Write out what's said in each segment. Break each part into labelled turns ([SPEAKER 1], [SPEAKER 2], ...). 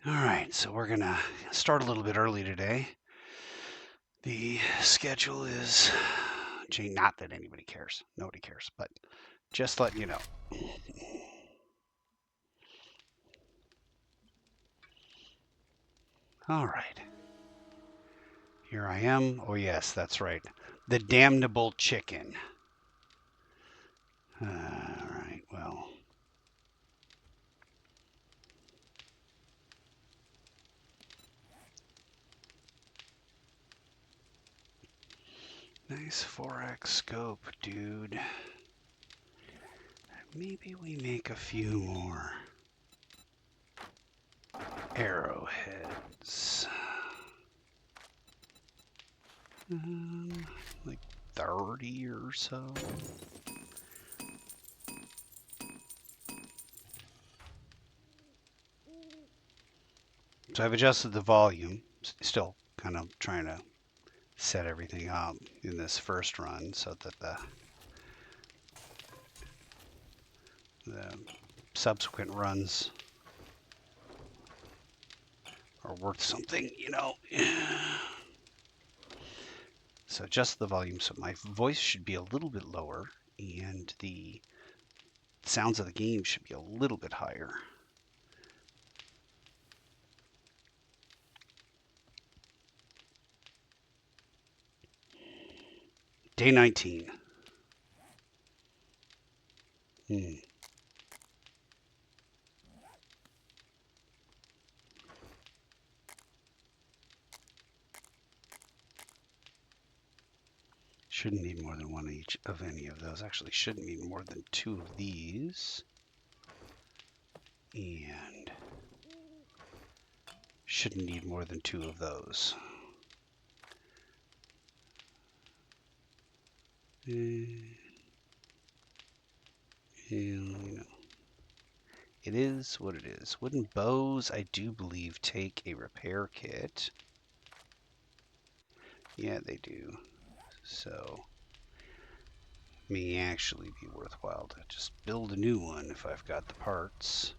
[SPEAKER 1] All right, so we're gonna start a little bit early today. The schedule is, not that anybody cares, nobody cares, but just letting you know. All right, here I am. Oh yes, that's right, the damnable chicken. All right, well, nice 4x scope, dude. Maybe we make a few more arrowheads. Like 30 or so. So I've adjusted the volume, still kind of trying to set everything up in this first run so that the subsequent runs are worth something, So adjust the volume so my voice should be a little bit lower and the sounds of the game should be a little bit higher. Day 19. Shouldn't need more than one each of any of those. Actually, shouldn't need more than two of these. And shouldn't need more than two of those. It is what it is. Wooden bows, I do believe, take a repair kit. Yeah, they do. So, may actually be worthwhile to just build a new one if I've got the parts.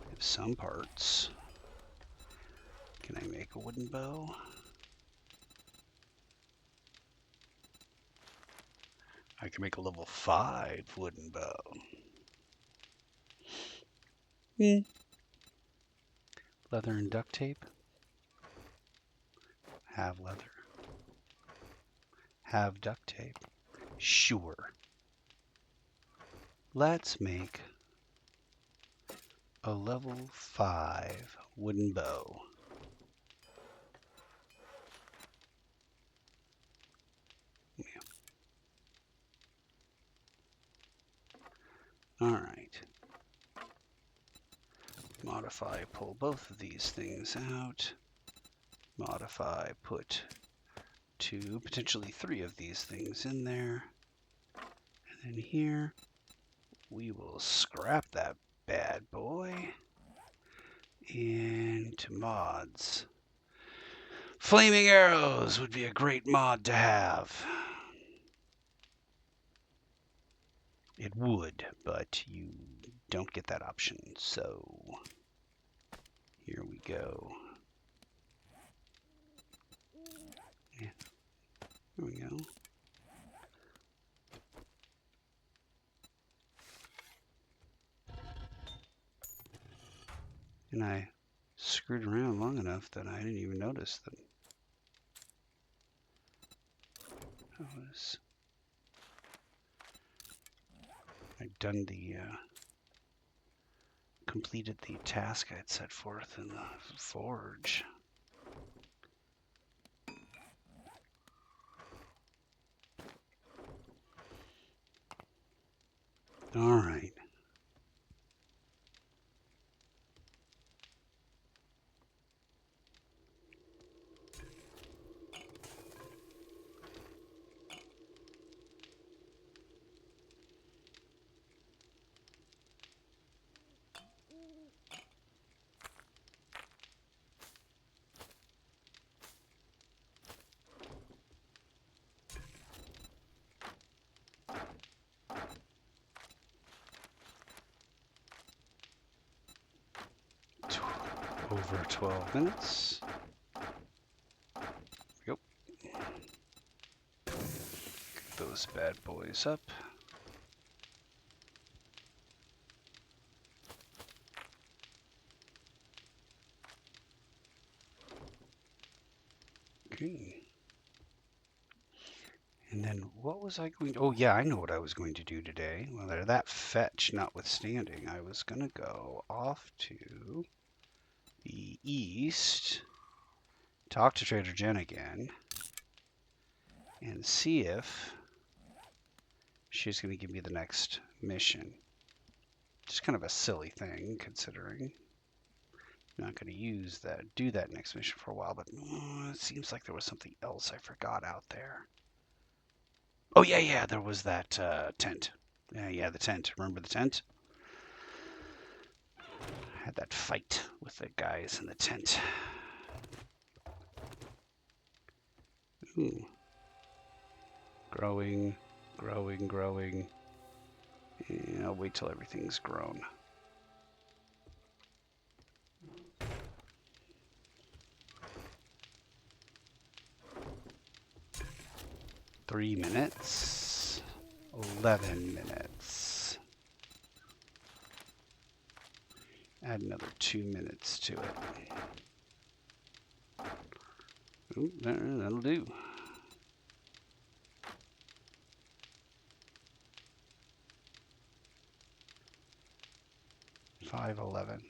[SPEAKER 1] I have some parts. Can I make a wooden bow? I can make a level 5 wooden bow. Leather and duct tape. Have leather. Have duct tape. Sure. Let's make a level 5 wooden bow. Yeah. All right. Modify, pull both of these things out. Modify, put 2, potentially 3 of these things in there. And then here, we will scrap that bad boy. And to mods. Flaming arrows would be a great mod to have. It would, but you don't get that option. So here we go. Yeah, here we go. And I screwed around long enough that I didn't even notice that I'd done the completed the task I'd set forth in the forge. All right. Over 12 minutes. Yep. Get those bad boys up. Okay. And then what was I going to... Oh, yeah, I know what I was going to do today. Well, that fetch notwithstanding, I was going to go off to the east, talk to Trader Jen again, and see if she's going to give me the next mission. Just kind of a silly thing, considering I'm not going to do that next mission for a while, but it seems like there was something else I forgot out there. Oh, yeah, there was that tent. Yeah, the tent. Remember the tent? Had that fight with the guys in the tent. Ooh. Growing. And I'll wait till everything's grown. Three minutes. 11 minutes. Add another 2 minutes to it. Ooh, that'll do. 5:11.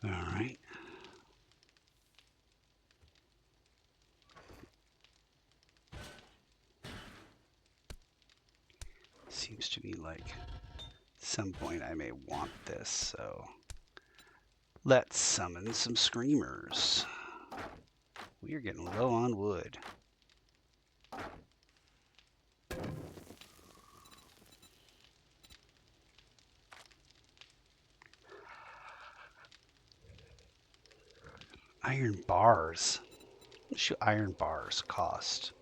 [SPEAKER 1] All right. Seems to be like at some point I may want this, so let's summon some screamers. We are getting low on wood. Iron bars. What should iron bars cost?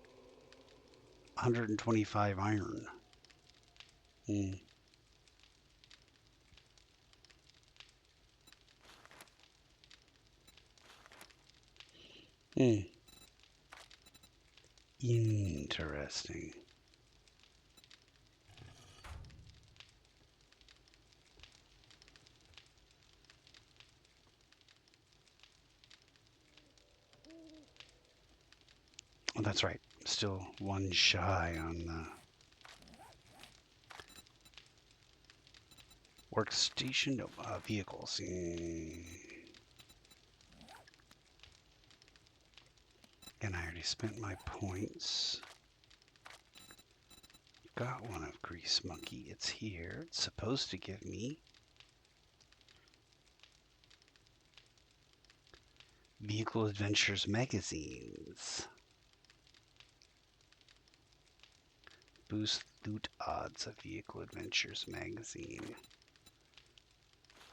[SPEAKER 1] 125 iron. Interesting. Oh, that's right. Still one shy on the workstation. No, vehicles. And I already spent my points. Got one of Grease Monkey. It's here. It's supposed to give me Vehicle Adventures magazines. Boost loot odds of Vehicle Adventures magazine.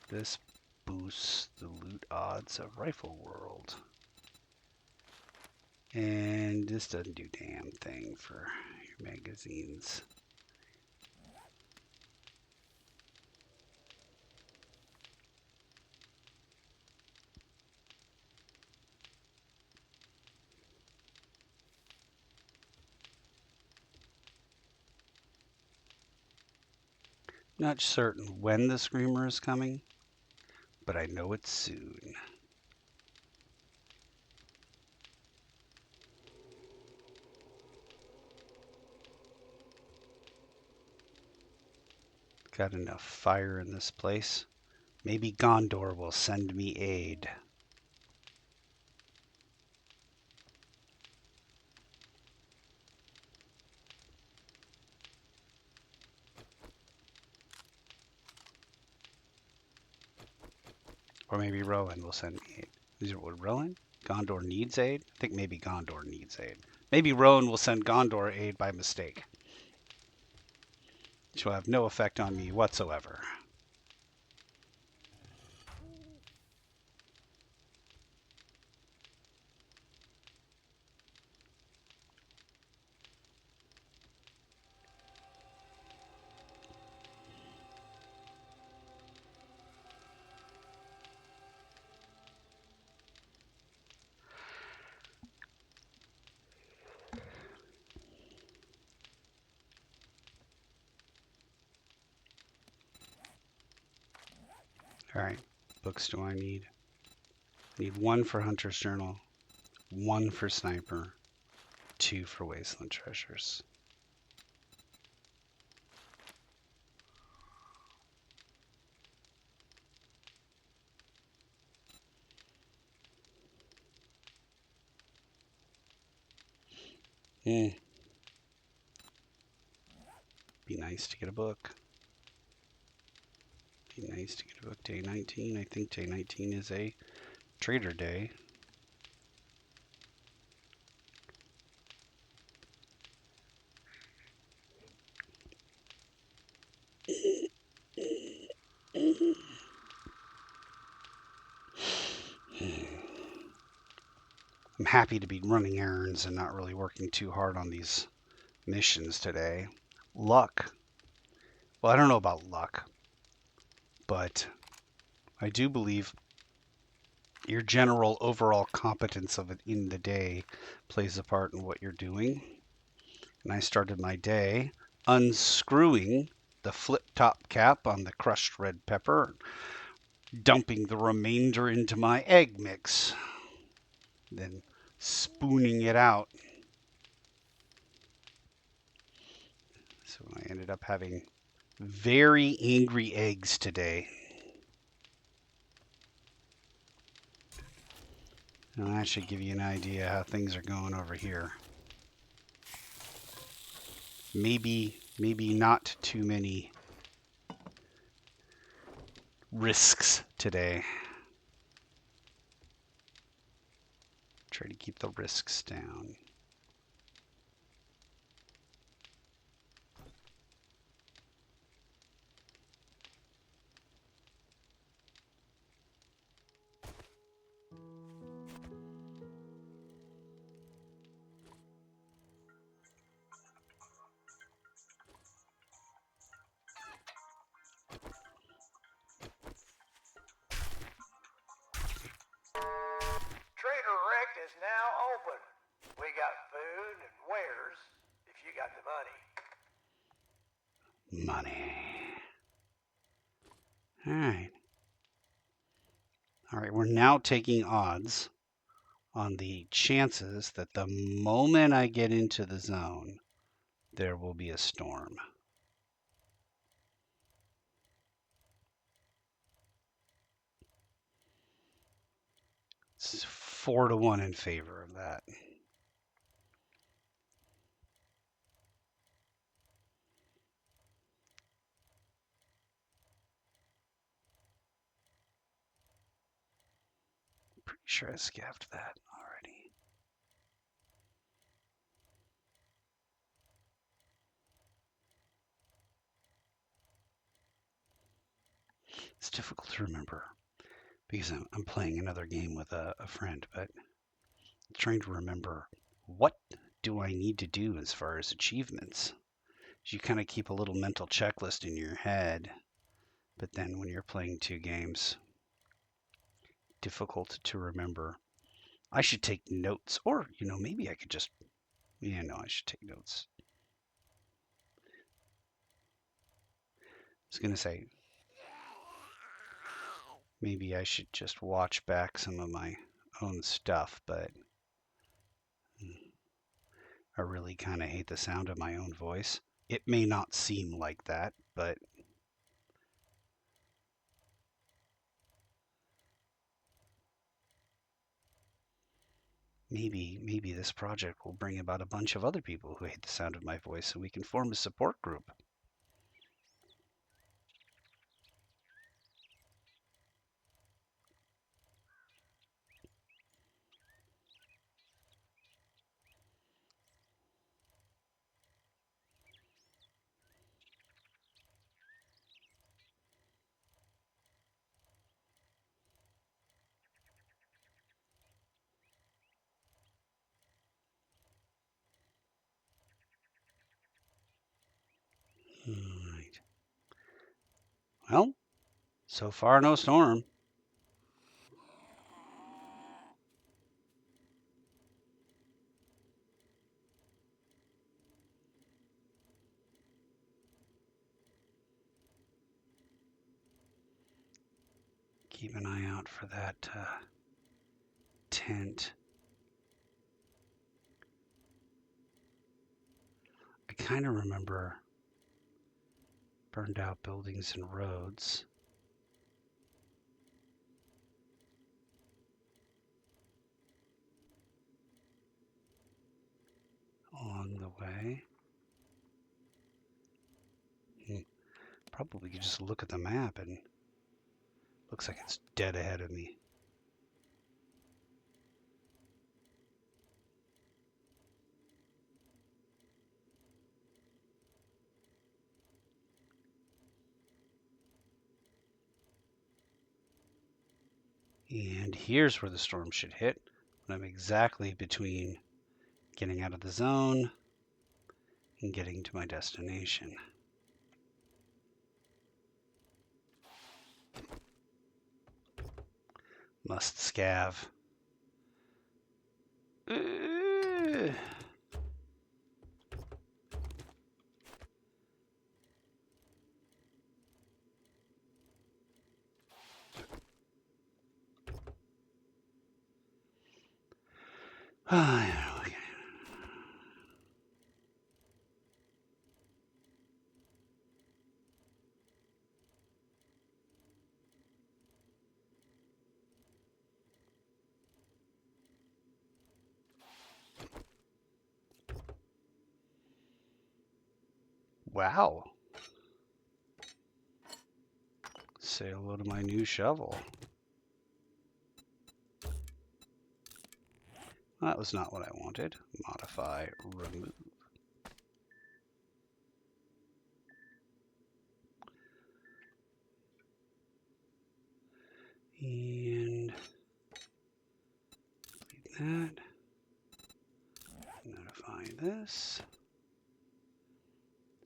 [SPEAKER 1] This boosts the loot odds of Rifle World. And this doesn't do damn thing for your magazines. Not certain when the Screamer is coming, but I know it's soon. Got enough fire in this place. Maybe Gondor will send me aid. Or maybe Rowan will send me aid. Is it what, Rowan? Gondor needs aid? I think maybe Gondor needs aid. Maybe Rowan will send Gondor aid by mistake. Which will have no effect on me whatsoever. All right, books do I need? I need 1 for Hunter's Journal, 1 for Sniper, 2 for Wasteland Treasures. Be nice to get a book. Be nice to get a book. Day 19. I think day 19 is a trader day. I'm happy to be running errands and not really working too hard on these missions today. Luck. Well, I don't know about luck, but I do believe your general overall competence of it in the day plays a part in what you're doing. And I started my day unscrewing the flip top cap on the crushed red pepper, dumping the remainder into my egg mix, then spooning it out. So I ended up having very angry eggs today. And that should give you an idea how things are going over here. Maybe not too many risks today. Try to keep the risks down.
[SPEAKER 2] Trader Rect is now open. We got food and wares if you got the money.
[SPEAKER 1] Money. Alright. Alright, we're now taking odds on the chances that the moment I get into the zone, there will be a storm. It's 4 to 1 in favor of that. Pretty sure I scaffed that already. It's difficult to remember because I'm playing another game with a friend, but trying to remember what do I need to do as far as achievements. You kind of keep a little mental checklist in your head, but then when you're playing 2 games, difficult to remember. I should take notes, or maybe I could just I should take notes. I was gonna say maybe I should just watch back some of my own stuff, but I really kind of hate the sound of my own voice. It may not seem like that, but maybe this project will bring about a bunch of other people who hate the sound of my voice so we can form a support group. All right. Well, so far no storm. Keep an eye out for that tent. I kind of remember burned out buildings and roads. Along the way. Probably could just look at the map and looks like it's dead ahead of me. And here's where the storm should hit, when I'm exactly between getting out of the zone and getting to my destination. Must scav. Wow. Say hello to my new shovel. That was not what I wanted. Modify, remove. And delete that. Notify this.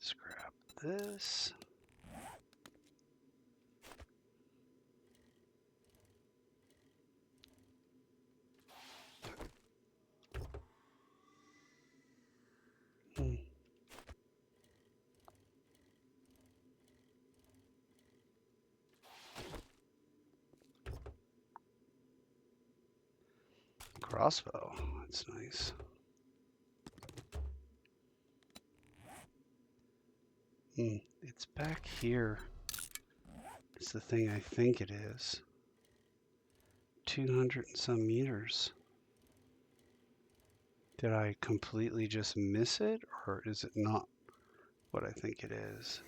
[SPEAKER 1] Scrap this. Crossbow. That's nice. It's back here. It's the thing I think it is. 200 and some meters. Did I completely just miss it, or is it not what I think it is?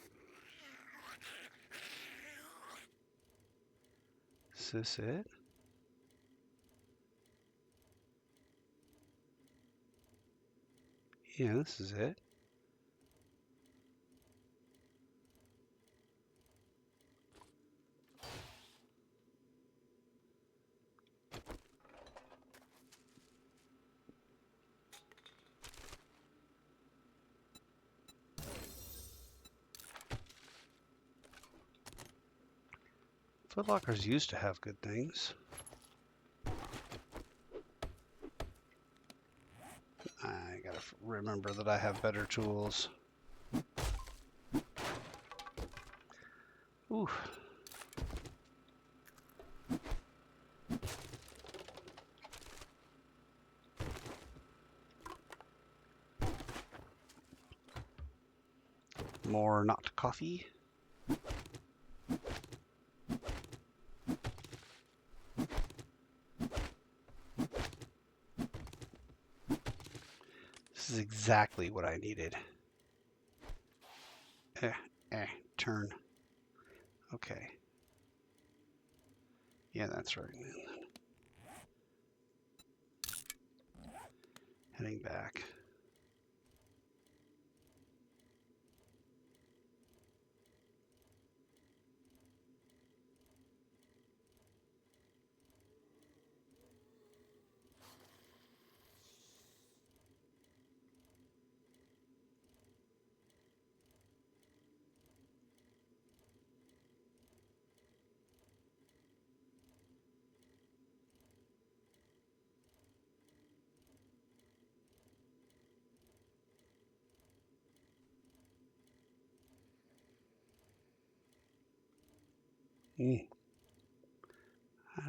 [SPEAKER 1] Is this it? Yeah, this is it. Foot Lockers used to have good things. I gotta remember that I have better tools. Ooh. More not coffee. This is exactly what I needed. Turn. Okay. Yeah, that's right, man. Heading back.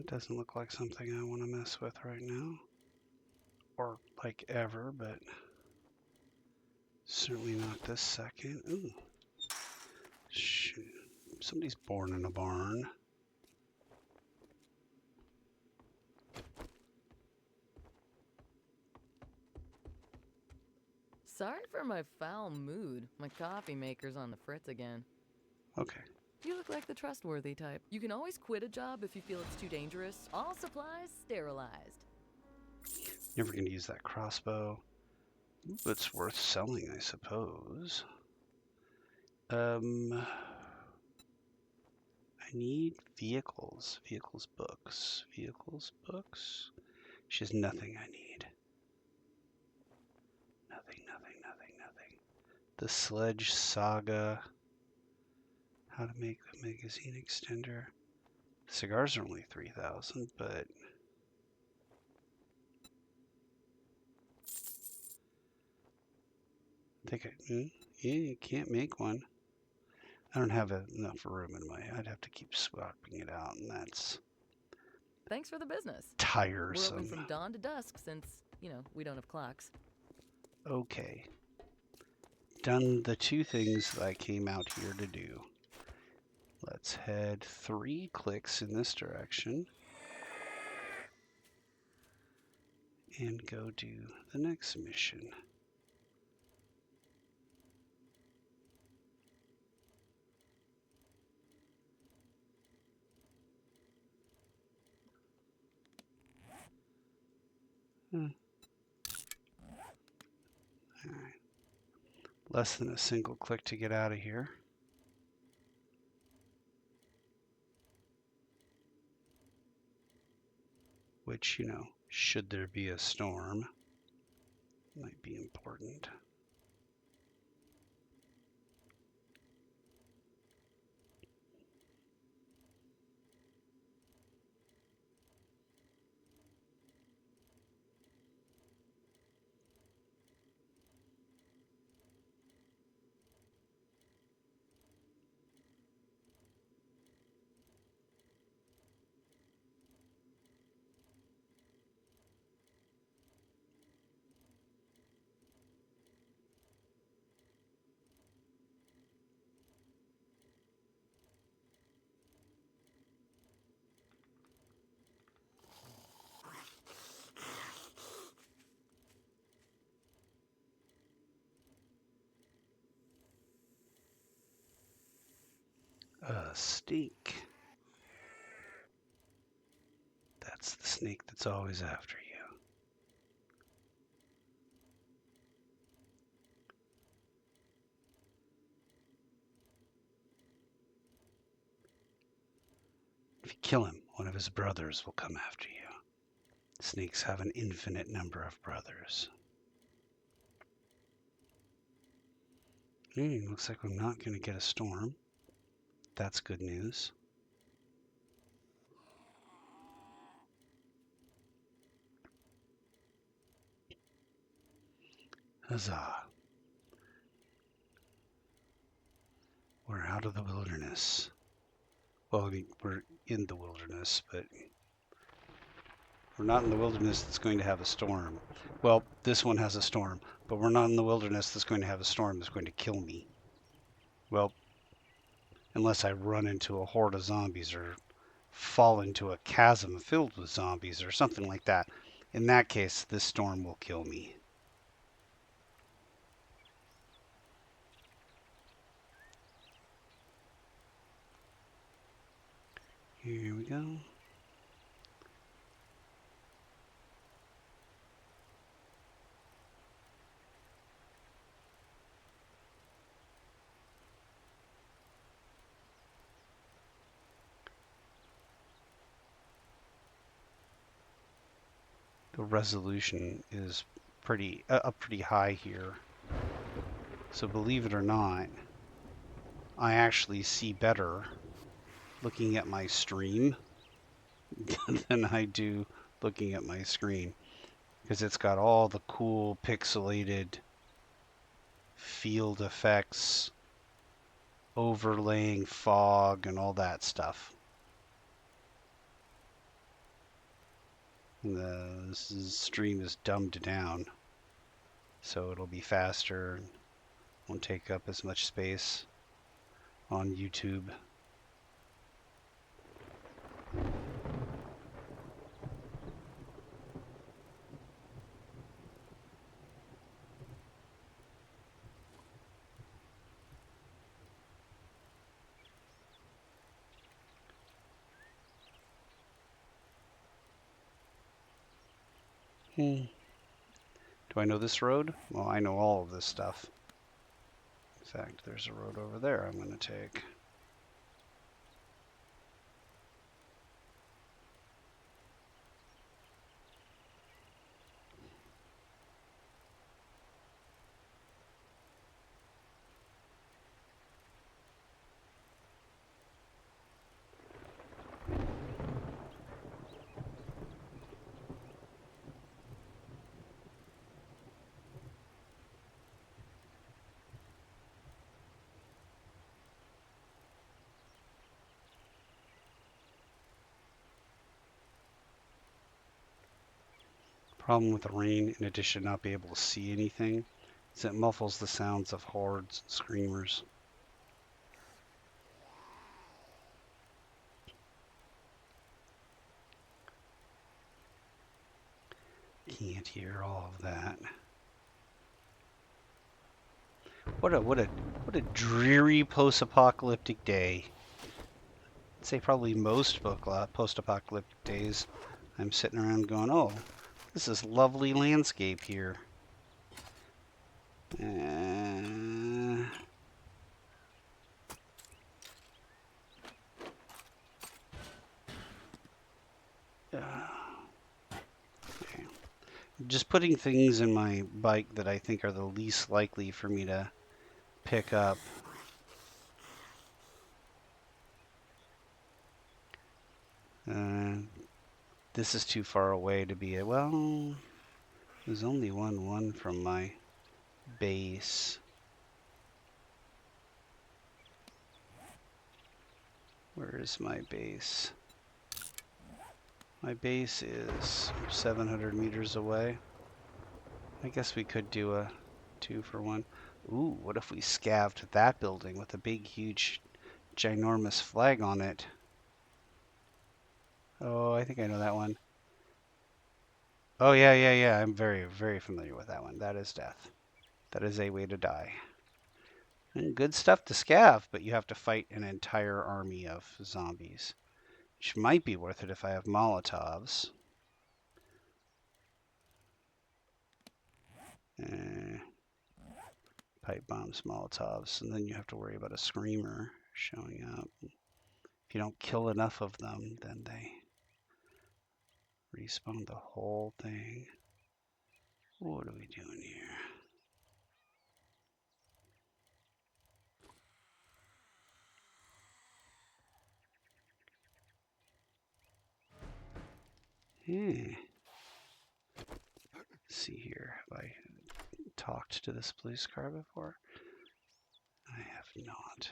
[SPEAKER 1] That doesn't look like something I want to mess with right now. Or like ever, but certainly not this second. Ooh. Shoot. Somebody's born in a barn.
[SPEAKER 3] Sorry for my foul mood. My coffee maker's on the fritz again.
[SPEAKER 1] Okay.
[SPEAKER 3] You look like the trustworthy type. You can always quit a job if you feel it's too dangerous. All supplies sterilized.
[SPEAKER 1] Never going to use that crossbow. But it's worth selling, I suppose. I need vehicles. Vehicles books. Vehicles books. She has nothing I need. Nothing. The Sledge Saga. How to make the magazine extender. Cigars are only 3,000, but I think yeah, you can't make one. I don't have enough room in my. I'd have to keep swapping it out, and that's
[SPEAKER 3] Thanks for the business.
[SPEAKER 1] tiresome.
[SPEAKER 3] We're open from dawn to dusk since, we don't have clocks.
[SPEAKER 1] Okay. Done the two things that I came out here to do. Let's head 3 clicks in this direction and go do the next mission. Alright. Less than a single click to get out of here. Which, should there be a storm, might be important. A snake. That's the snake that's always after you. If you kill him, one of his brothers will come after you. Snakes have an infinite number of brothers. Looks like I'm not going to get a storm. That's good news. Huzzah. We're out of the wilderness. Well, we're in the wilderness, but we're not in the wilderness that's going to have a storm. Well, this one has a storm, but we're not in the wilderness that's going to have a storm that's going to kill me. Well, unless I run into a horde of zombies or fall into a chasm filled with zombies or something like that. In that case, this storm will kill me. Here we go. The resolution is pretty high here. So believe it or not, I actually see better looking at my stream than I do looking at my screen, because it's got all the cool pixelated field effects, overlaying fog and all that stuff. And stream is dumbed down, so it'll be faster, won't take up as much space on YouTube. Do I know this road? Well, I know all of this stuff. In fact, there's a road over there I'm going to take. Problem with the rain, in addition to not be able to see anything, is it muffles the sounds of hordes and screamers. Can't hear all of that. What a dreary post-apocalyptic day. I'd say probably most post-apocalyptic days, I'm sitting around going, "Oh, this is lovely landscape here." Okay. Just putting things in my bike that I think are the least likely for me to pick up. This is too far away to be well, there's only one from my base. Where is my base? My base is 700 meters away. I guess we could do a 2-for-1. Ooh, what if we scavved that building with a big, huge, ginormous flag on it? Oh, I think I know that one. Oh, yeah. I'm very, very familiar with that one. That is death. That is a way to die. And good stuff to scav, but you have to fight an entire army of zombies, which might be worth it if I have Molotovs. Pipe bombs, Molotovs, and then you have to worry about a screamer showing up. If you don't kill enough of them, then they respawn the whole thing. What are we doing here? Let's see here. Have I talked to this police car before? I have not.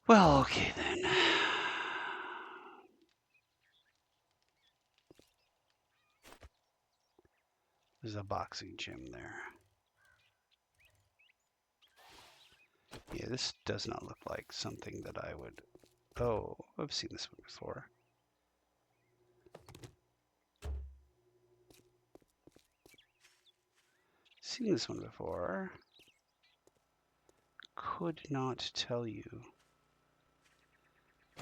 [SPEAKER 1] Well, okay then. There's a boxing gym there. Yeah, this does not look like something that I would... Oh, I've seen this one before. Seen this one before. Could not tell you.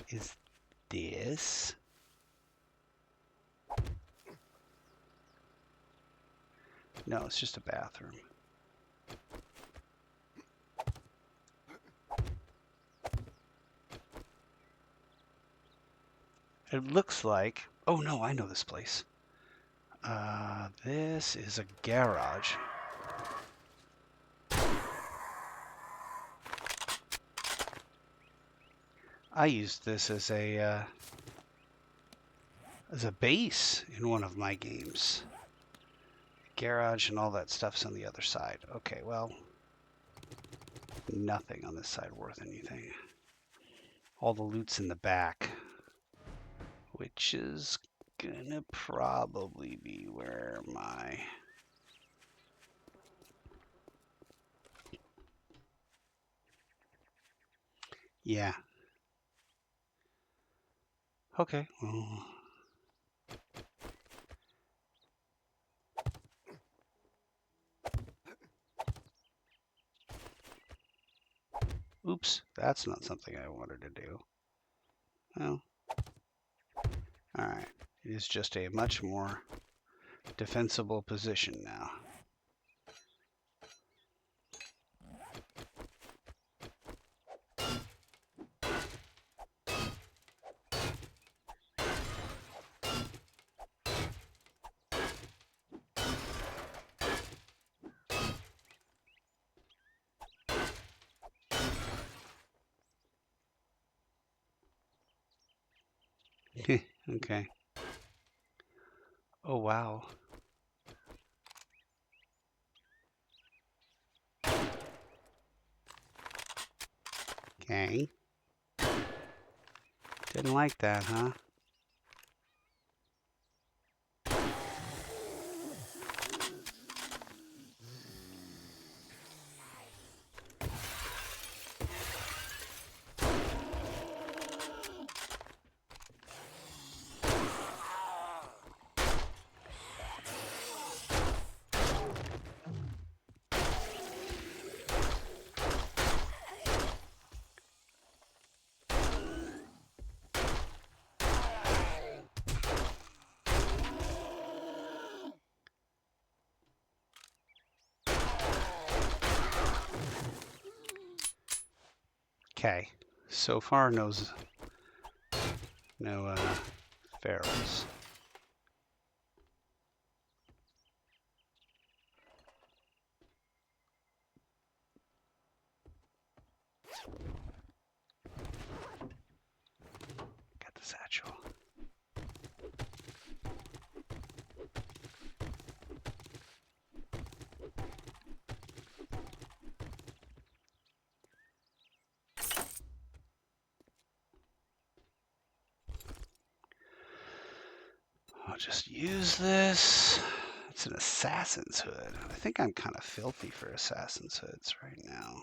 [SPEAKER 1] Is this? No, it's just a bathroom. It looks like... Oh no, I know this place. This is a garage. I used this as a base in one of my games. garage and all that stuff's on the other side. Okay, well, nothing on this side worth anything. All the loot's in the back, which is gonna probably be where my... Yeah. Okay, well... Oops, that's not something I wanted to do. Well, alright. It is just a much more defensible position now. Okay. Oh, wow. Okay. Didn't like that, huh? Okay. So far, no ferals. Got the satchel. I'll just use this. It's an assassin's hood. I think I'm kind of filthy for assassin's hoods right now.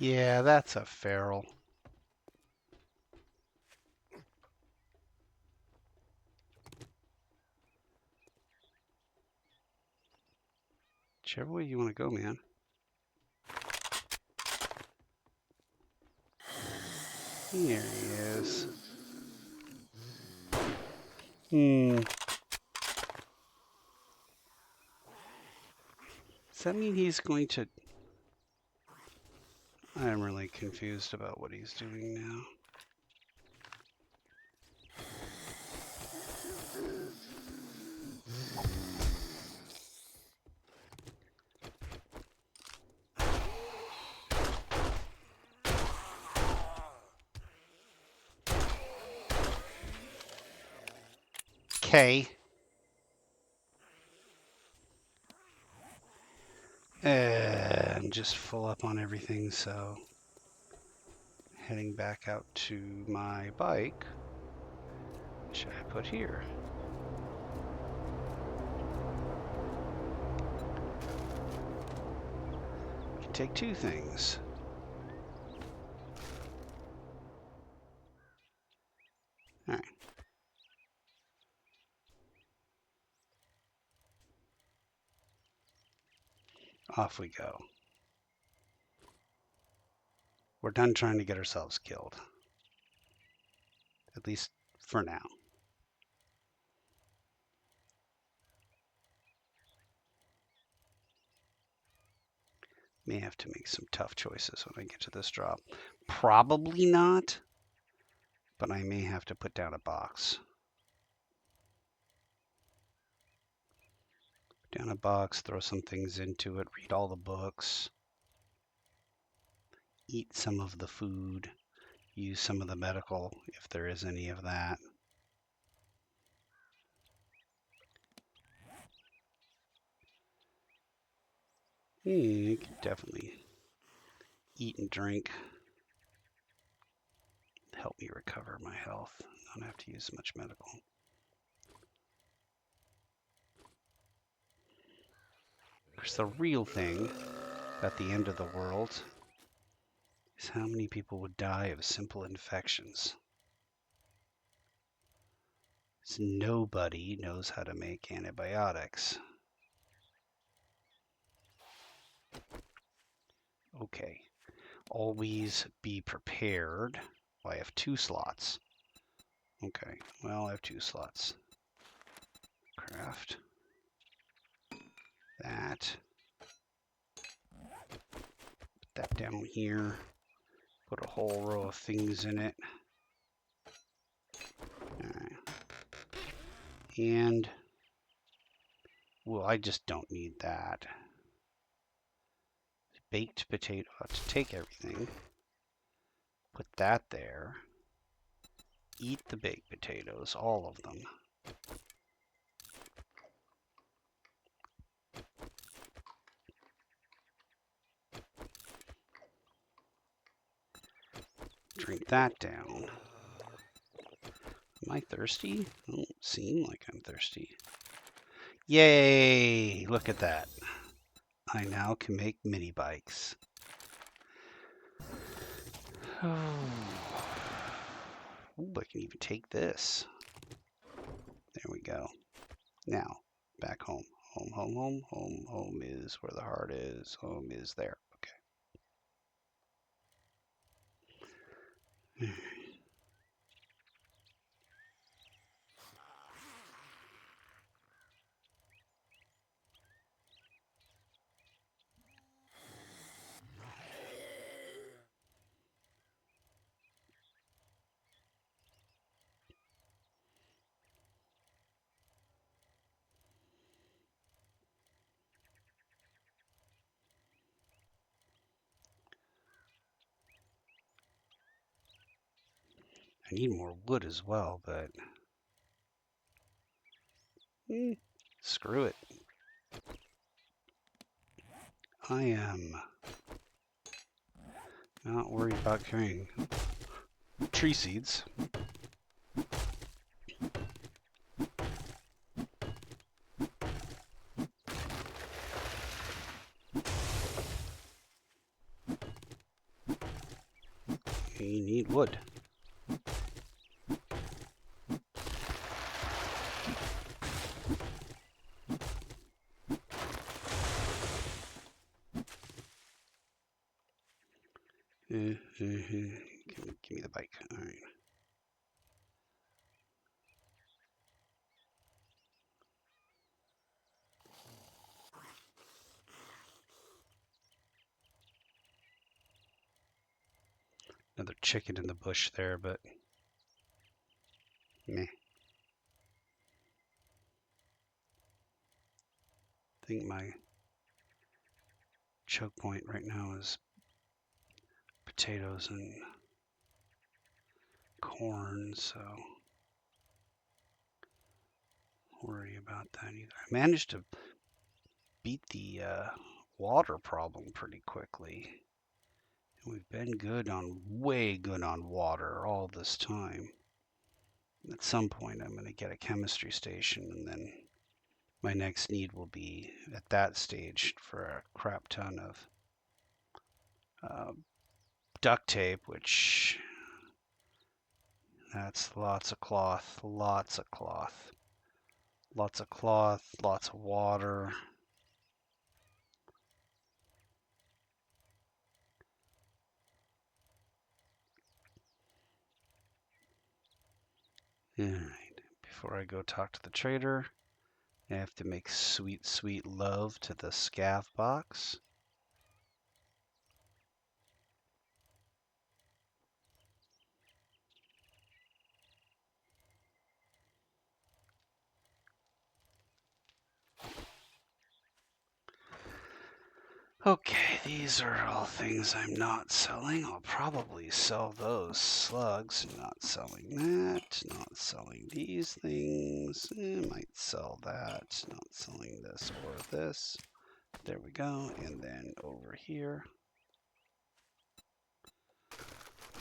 [SPEAKER 1] Yeah, that's a feral. Whichever way you want to go, man. Here he is. Does that mean he's going to... I'm really confused about what he's doing now. Okay. I'm just full up on everything, so heading back out to my bike, which I put here. take 2 things. All right. Off we go. We're done trying to get ourselves killed. At least for now. May have to make some tough choices when I get to this drop. Probably not, but I may have to put down a box. Put down a box, throw some things into it, read all the books, eat some of the food, use some of the medical if there is any of that. You can definitely eat and drink. Help me recover my health. I don't have to use much medical. Because the real thing at the end of the world is how many people would die of simple infections. So nobody knows how to make antibiotics. Okay, always be prepared. Well, I have 2 slots. Okay, well, I have 2 slots. Craft that. Put that down here. Put a whole row of things in it. Alright. And, well, I just don't need that. Baked potato. I'll have to take everything. Put that there. Eat the baked potatoes, all of them. Drink that down. Am I thirsty? I don't seem like I'm thirsty. Yay! Look at that. I now can make mini bikes. Oh. Ooh, I can even take this. There we go. Now, back home. Home, home, home, home. Home is where the heart is. Home is there. Okay. I need more wood as well, but screw it. I am not worried about carrying tree seeds. You need wood. Give me the bike. All right. Another chicken in the bush there, but meh. I think my choke point right now is potatoes and corn, so don't worry about that either. I managed to beat the water problem pretty quickly. We've been way good on water all this time. At some point I'm going to get a chemistry station, and then my next need will be at that stage for a crap ton of duct tape, which that's lots of cloth, lots of cloth, lots of cloth, lots of water. All right, before I go talk to the trader, I have to make sweet, sweet love to the scav box. Okay, these are all things I'm not selling. I'll probably sell those slugs. Not selling that. Not selling these things. Might sell that. Not selling this or this. There we go. And then over here,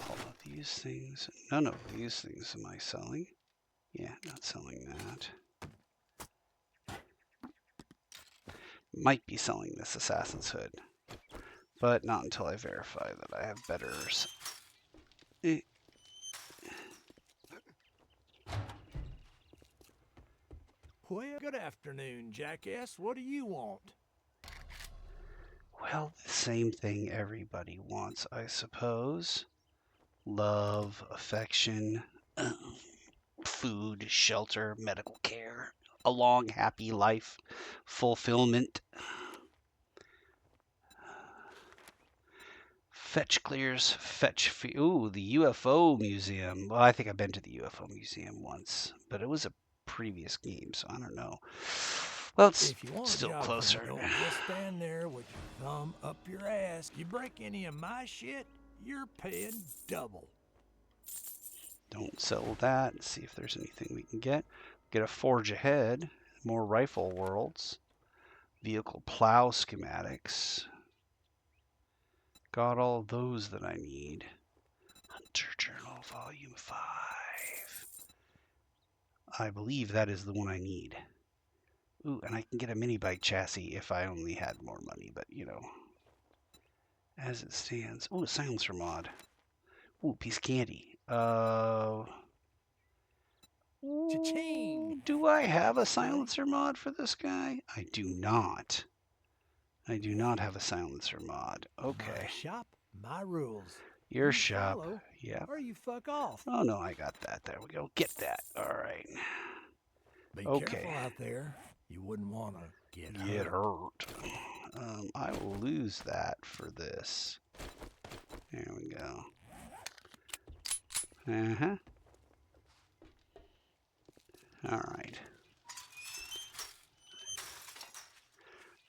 [SPEAKER 1] all of these things. None of these things am I selling. Yeah, not selling that. Might be selling this assassin's hood, but not until I verify that I have betters.
[SPEAKER 2] Well, good afternoon, jackass. What do you want?
[SPEAKER 1] Well, the same thing everybody wants, I suppose. Love, affection, food, shelter, medical care, a long, happy life, fulfillment. Fetch clears, fetch. Ooh, the UFO museum. Well, I think I've been to the UFO museum once, but it was a previous game, so I don't know. Well, it's
[SPEAKER 2] If you want
[SPEAKER 1] still
[SPEAKER 2] a job
[SPEAKER 1] closer.
[SPEAKER 2] from me, don't just stand there with your thumb up your ass. You break any of my shit, you're paying double.
[SPEAKER 1] Don't sell that. See if there's anything we can get. Get a forge ahead. More rifle worlds. Vehicle plow schematics. Got all those that I need. Hunter Journal Volume 5. I believe that is the one I need. Ooh, and I can get a mini bike chassis if I only had more money, but you know. As it stands. Ooh, a silencer mod. Ooh, piece of candy.
[SPEAKER 2] Cha-ching!
[SPEAKER 1] Do I have a silencer mod for this guy? I do not. I do not have a silencer mod. Okay.
[SPEAKER 2] My shop, my rules.
[SPEAKER 1] Your
[SPEAKER 2] You
[SPEAKER 1] shop.
[SPEAKER 2] follow,
[SPEAKER 1] Yep.
[SPEAKER 2] or you fuck off.
[SPEAKER 1] Oh, no, I got that. There we go. Get that. All right.
[SPEAKER 2] Be
[SPEAKER 1] Okay.
[SPEAKER 2] careful out there. You wouldn't want to get
[SPEAKER 1] Get
[SPEAKER 2] hurt.
[SPEAKER 1] hurt. I will lose that for this. There we go. Uh-huh. All right.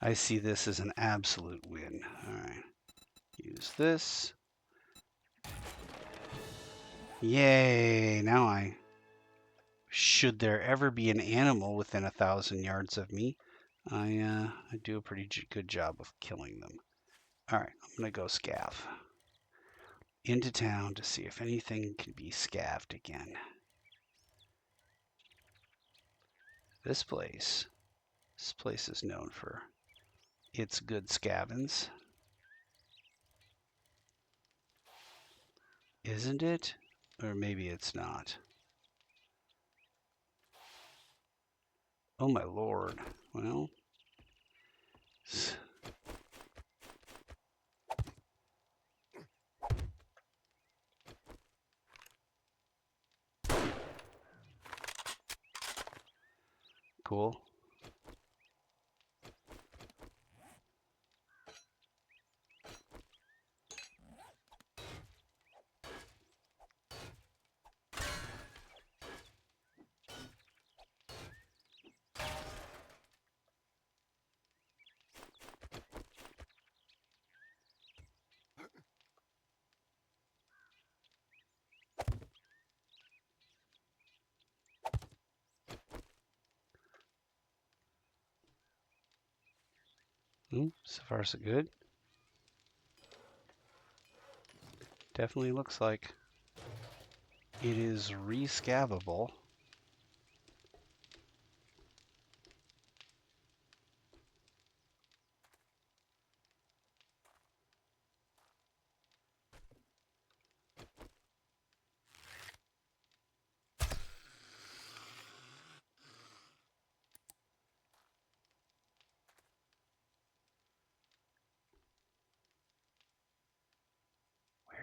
[SPEAKER 1] I see this as an absolute win. All right. Use this. Yay! Now I... Should there ever be an animal within 1,000 yards of me, I do a pretty good job of killing them. All right, I'm going to go scav. Into town to see if anything can be scavved again. This place is known for its good scavens. Isn't it? Or maybe it's not. Oh my lord. Well. Cool. So far so good. Definitely looks like it is rescavable.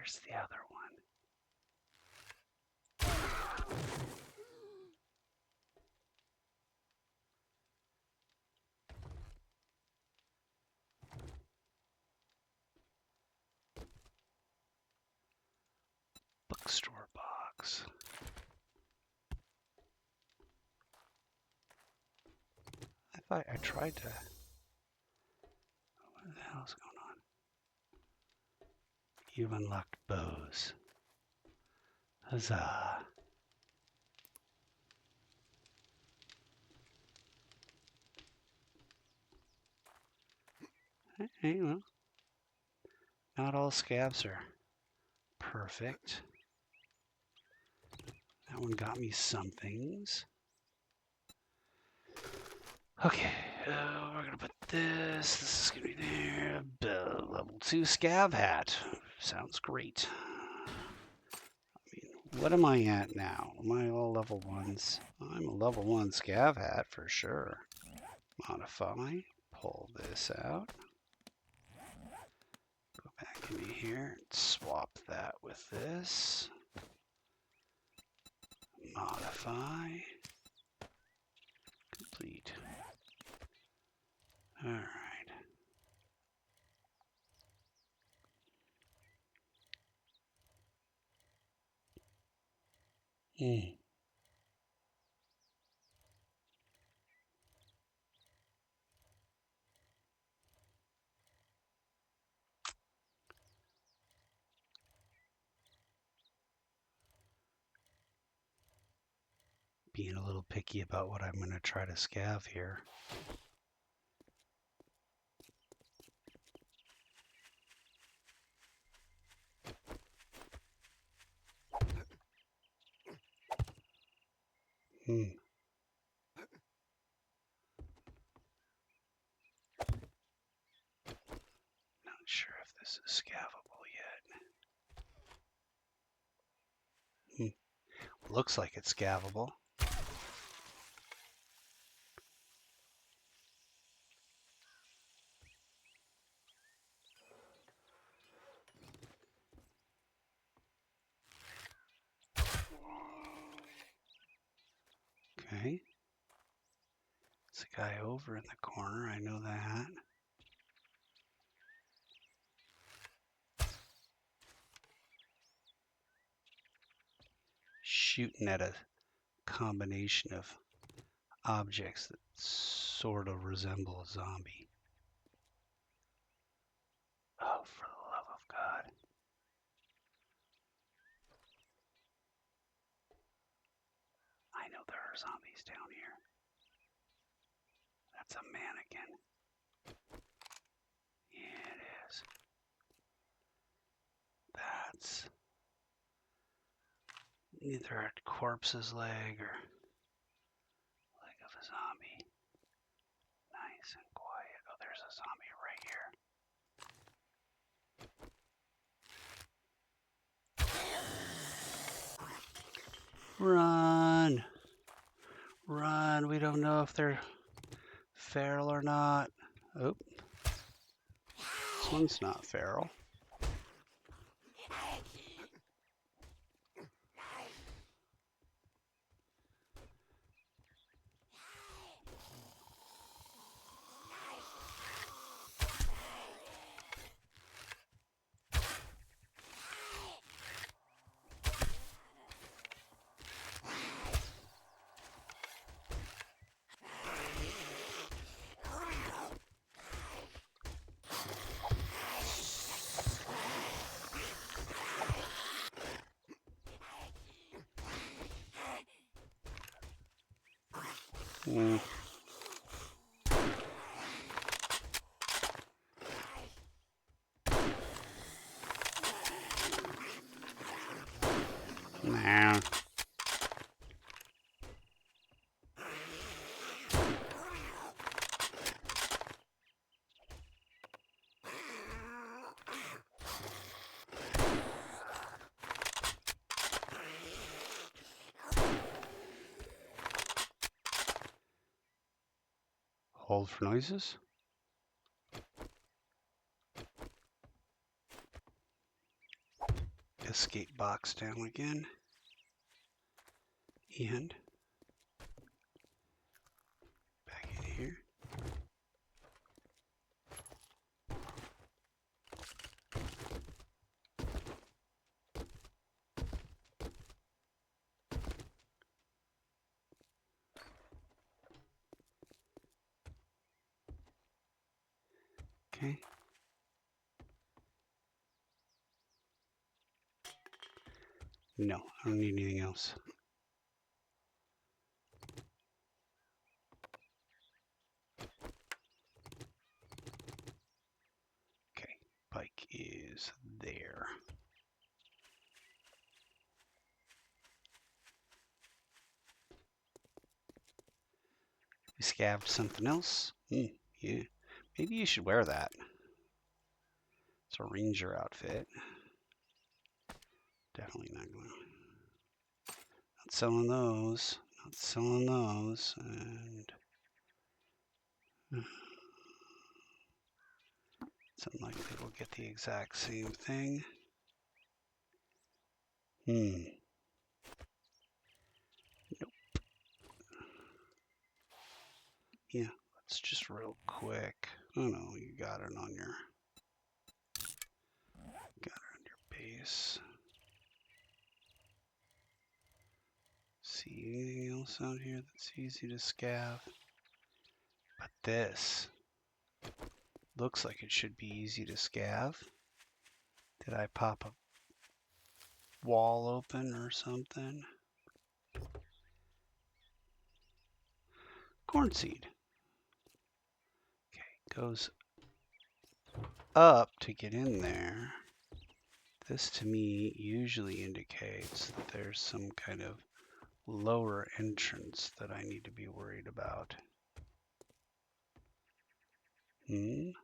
[SPEAKER 1] Where's the other one? Bookstore box. I tried to. What the hell's going on? You've unlocked bows. Huzzah. Hey, well, not all scabs are perfect. That one got me some things. Okay, we're gonna put this. This is gonna be there. Level 2 scav hat. Sounds great. I mean, what am I at now? Am I all level 1s? I'm a level 1 scav hat for sure. Modify. Pull this out. Go back into here. Swap that with this. Modify. Complete. All right. Being a little picky about what I'm going to try to scav here. Not sure if this is scavable yet. Looks like it's scavable. Okay. It's a guy over in the corner, I know that. Shooting at a combination of objects that sort of resemble a zombie. Oh, for the love of God. I know there are zombies down here. That's a mannequin. Yeah, it is. That's either a corpse's leg or leg of a zombie. Nice and quiet. Oh, there's a zombie right here. Run! Run! We don't know if they're feral or not. Oh, this one's not feral. Nah. Hold for noises. escape box down again. And back in here. Okay. No, I don't need anything else. Okay, pike is there. We scabbed something else. Yeah, maybe you should wear that. It's a ranger outfit. Definitely not going. Not selling those. Not selling those. And it's unlikely we'll get the exact same thing. Nope. Yeah, let's just real quick. Oh no, you got it on your base. See anything else out here that's easy to scav? But this looks like it should be easy to scav. Did I pop a wall open or something? Corn seed. Okay, goes up to get in there. This to me usually indicates that there's some kind of lower entrance that I need to be worried about. No,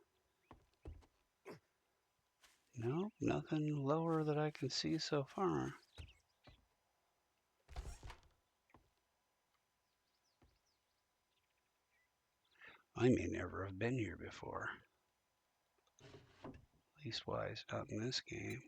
[SPEAKER 1] nothing lower that I can see so far. I may never have been here before. Leastwise, not in this game.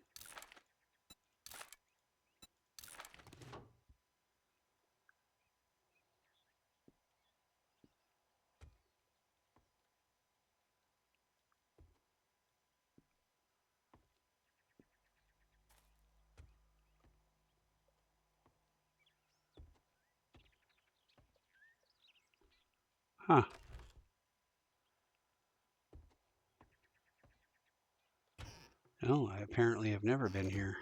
[SPEAKER 1] Huh. No, I apparently have never been here.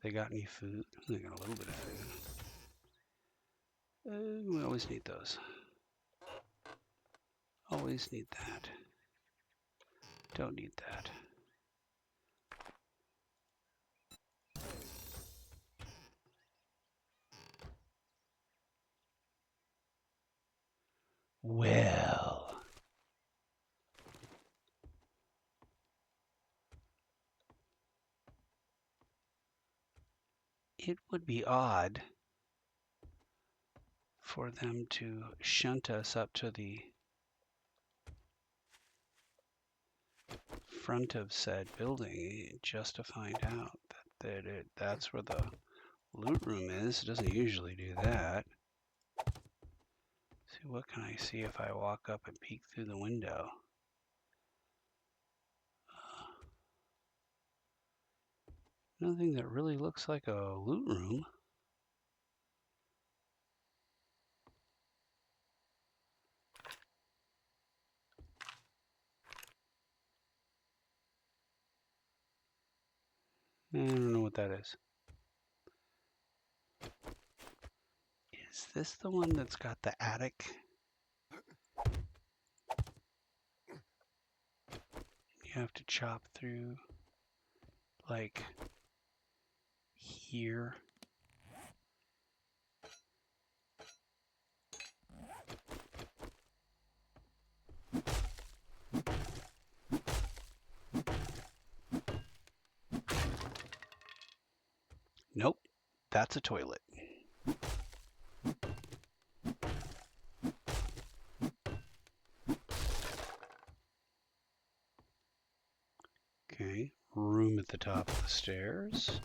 [SPEAKER 1] They got any food? They got a little bit of food. We always need those. Always need that. Don't need that. Well. It would be odd for them to shunt us up to the front of said building just to find out that's where the loot room is. It doesn't usually do that. See, what can I see if I walk up and peek through the window? Nothing that really looks like a loot room. I don't know what that is. Is this the one that's got the attic? You have to chop through, like, here. Nope, that's a toilet. Okay, room at the top of the stairs.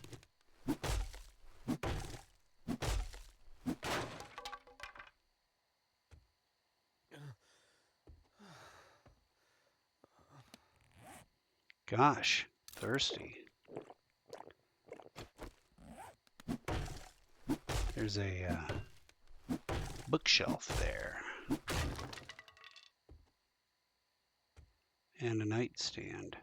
[SPEAKER 1] Gosh, thirsty. There's a bookshelf there. And a nightstand.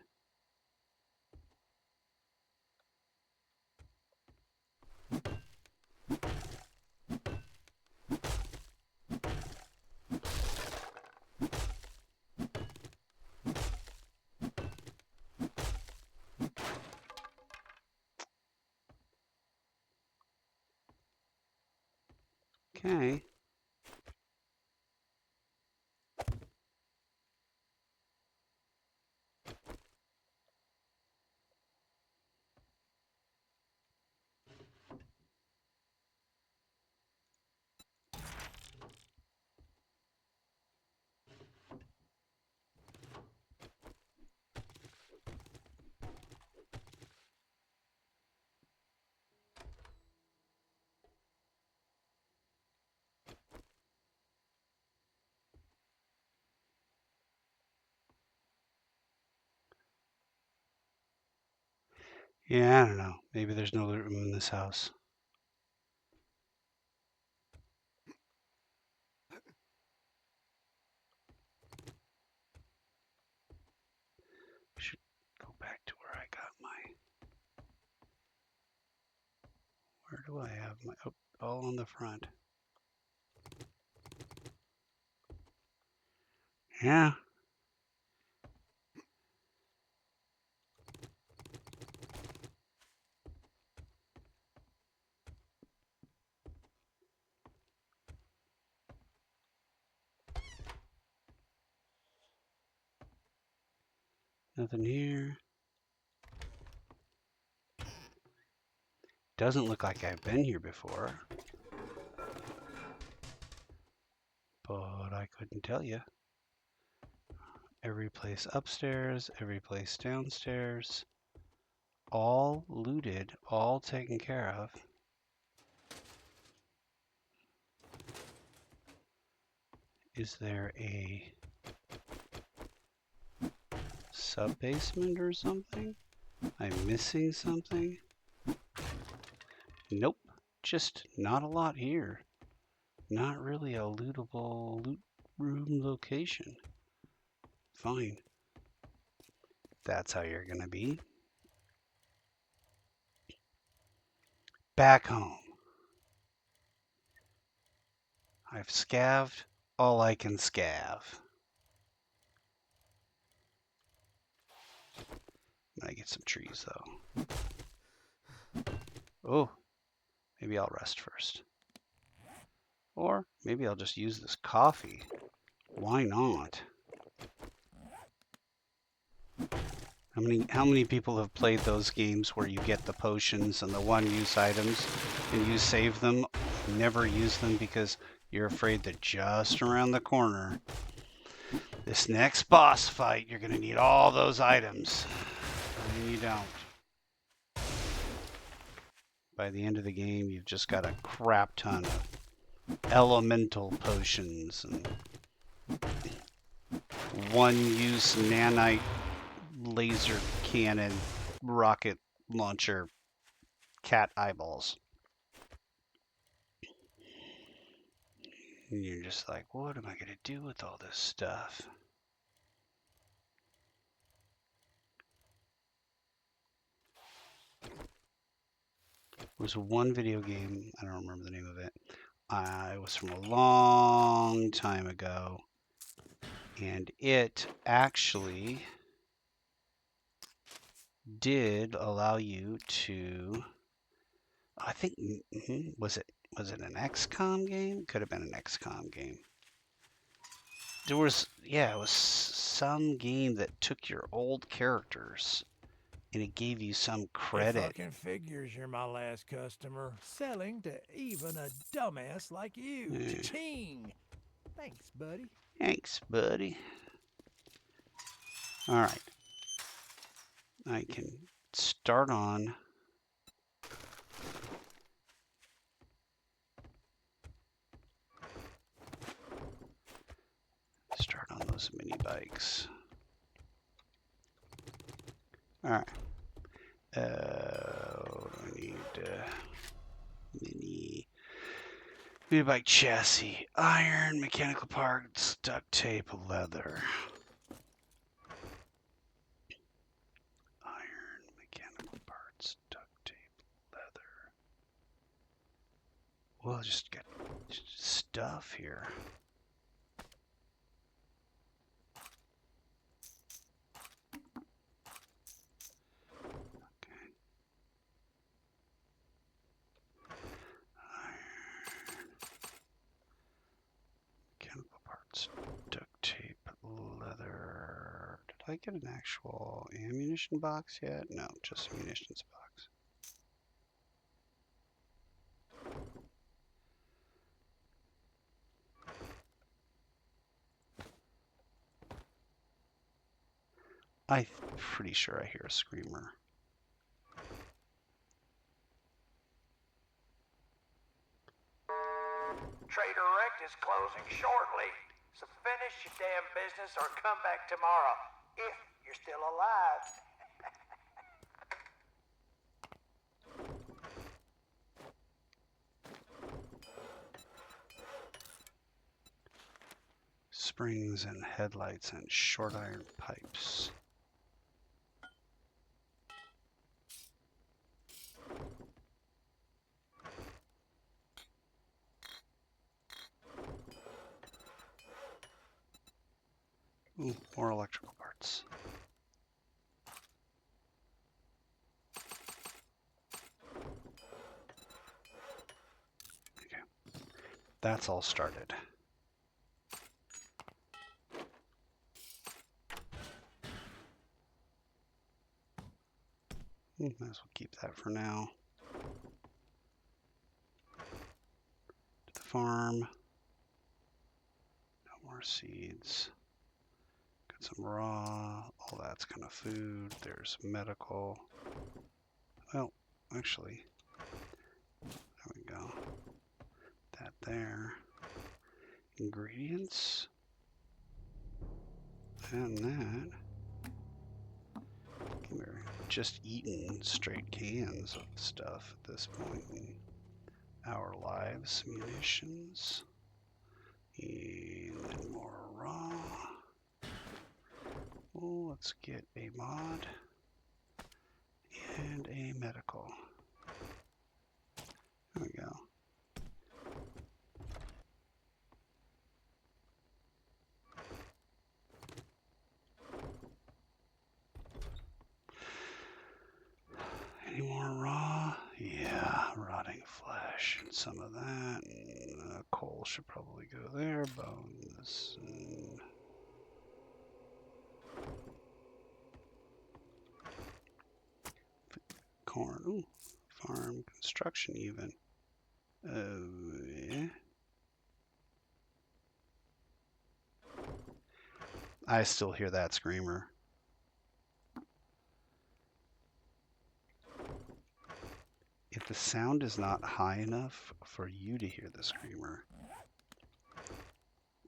[SPEAKER 1] Okay. Yeah, I don't know. Maybe there's no loot room in this house. Should go back to where I got my... Where do I have my... Oh, all on the front. Yeah. Nothing here. Doesn't look like I've been here before. But I couldn't tell you. Every place upstairs, every place downstairs. All looted, all taken care of. Is there a sub-basement or something? I'm missing something? Nope, just not a lot here. Not really a lootable loot room location. Fine. That's how you're gonna be. Back home. I've scavved all I can scav. I'm gonna get some trees though. Oh, maybe I'll rest first. Or maybe I'll just use this coffee. Why not? How many people have played those games where you get the potions and the one-use items and you save them, never use them because you're afraid that just around the corner, this next boss fight, you're going to need all those items. And you don't. By the end of the game, you've just got a crap ton of elemental potions and one-use nanite laser cannon rocket launcher cat eyeballs. And you're just like, what am I going to do with all this stuff? There was one video game, I don't remember the name of it. It was from a long time ago. And it actually did allow you to, I think, was it an XCOM game? Could have been an XCOM game. There was, yeah, it was some game that took your old characters and it gave you some credit.
[SPEAKER 2] It fucking figures you're my last customer. Selling to even a dumbass like you.
[SPEAKER 1] Yeah.
[SPEAKER 2] Cha-ching! Thanks, buddy.
[SPEAKER 1] Thanks, buddy. All right. I can start on those mini bikes. All right. What do I need? Mini bike chassis, iron, mechanical parts, duct tape, leather. Iron, mechanical parts, duct tape, leather. We'll just get stuff here. Okay. Iron, mechanical parts, duct tape, leather. Did I get an actual ammunition box yet? No, just a munitions box. I'm pretty sure I hear a screamer.
[SPEAKER 2] Trader Rect is closing shortly, so finish your damn business or come back tomorrow, if you're still alive.
[SPEAKER 1] Springs and headlights and short iron pipes. Ooh, more electrical parts. Okay, that's all started. Might as well keep that for now. To the farm. No more seeds. Got some raw. All that's kind of food. There's medical. Well, actually, there we go. That there. Ingredients. And that. We're just eating straight cans of stuff at this point in our lives. Munitions. And then more raw. Oh, let's get a mod and a medical. There we go. Any more raw? Yeah, rotting flesh and some of that. And, coal should probably go there. Bones. And corn. Ooh, farm construction even. Yeah. I still hear that screamer. If the sound is not high enough for you to hear the screamer,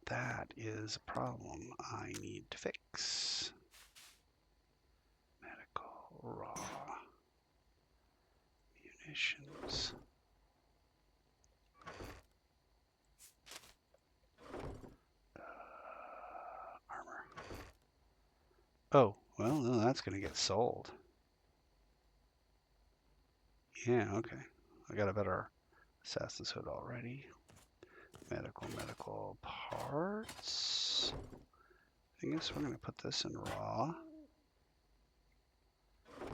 [SPEAKER 1] that is a problem I need to fix. Medical, raw, munitions. Armor. Oh, well, no, that's going to get sold. Yeah, okay. I got a better Assassin's Hood already. Medical parts. I guess we're going to put this in raw.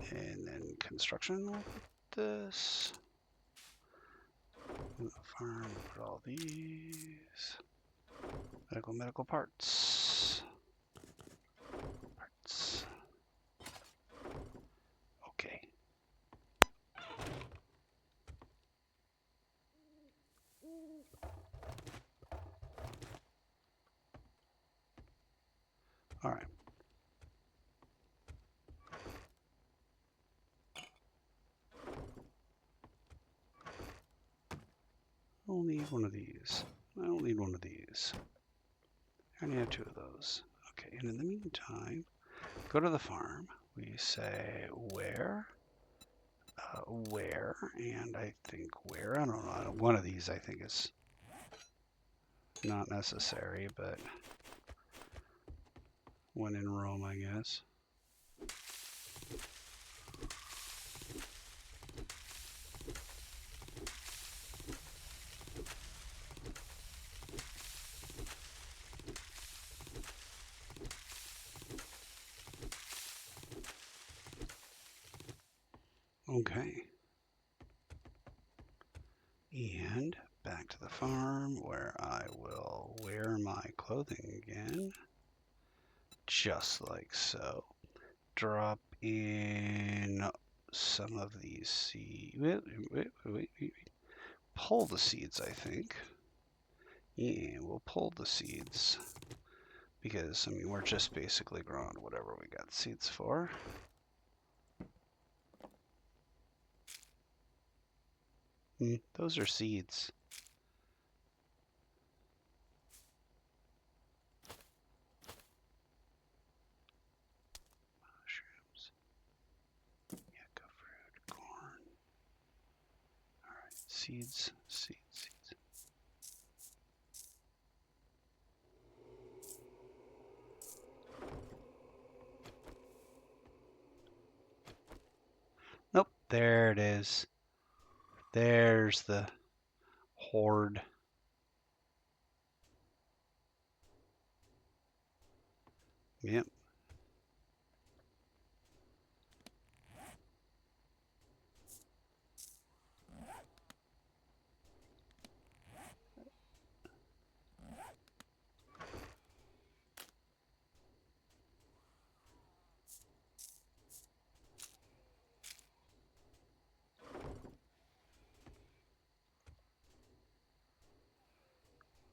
[SPEAKER 1] And then construction, we'll put this. Farm, put all these. Medical parts. Okay. All right. don't need one of these. I don't need one of these. I only have 2 of those. Okay, and in the meantime, go to the farm. We say where, and I think where. I don't know. One of these I think is not necessary, but when in Rome, I guess. Okay. And back to the farm where I will wear my clothing again. Just like so. Drop in some of these seeds. Wait. Pull the seeds, I think. Yeah, we'll pull the seeds. Because, I mean, we're just basically growing whatever we got seeds for. Those are seeds. Mushrooms. Yucca fruit, corn. Alright, seeds. Nope, there it is. There's the horde. Yep.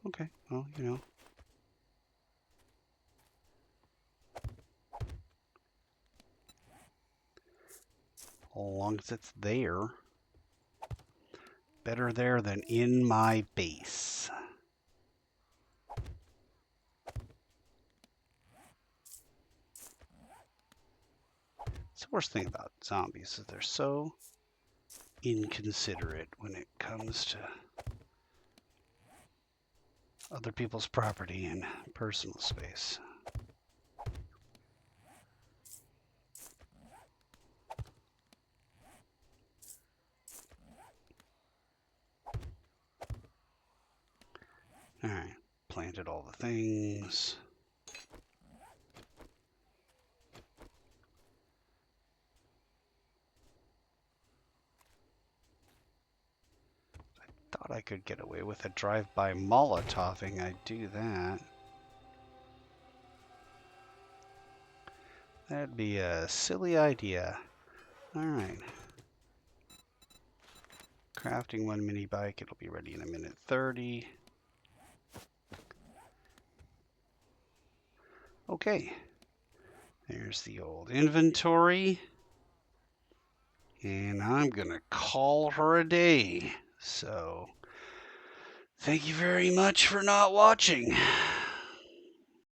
[SPEAKER 1] Okay, well, you know. As long as it's there. Better there than in my base. It's the worst thing about zombies is they're so inconsiderate when it comes to other people's property and personal space. Alright, planted all the things. I thought I could get away with a drive-by Molotoving. I'd do that. That'd be a silly idea. Alright. Crafting 1 mini bike. It'll be ready in 1:30. Okay. There's the old inventory. And I'm going to call her a day. So, thank you very much for not watching.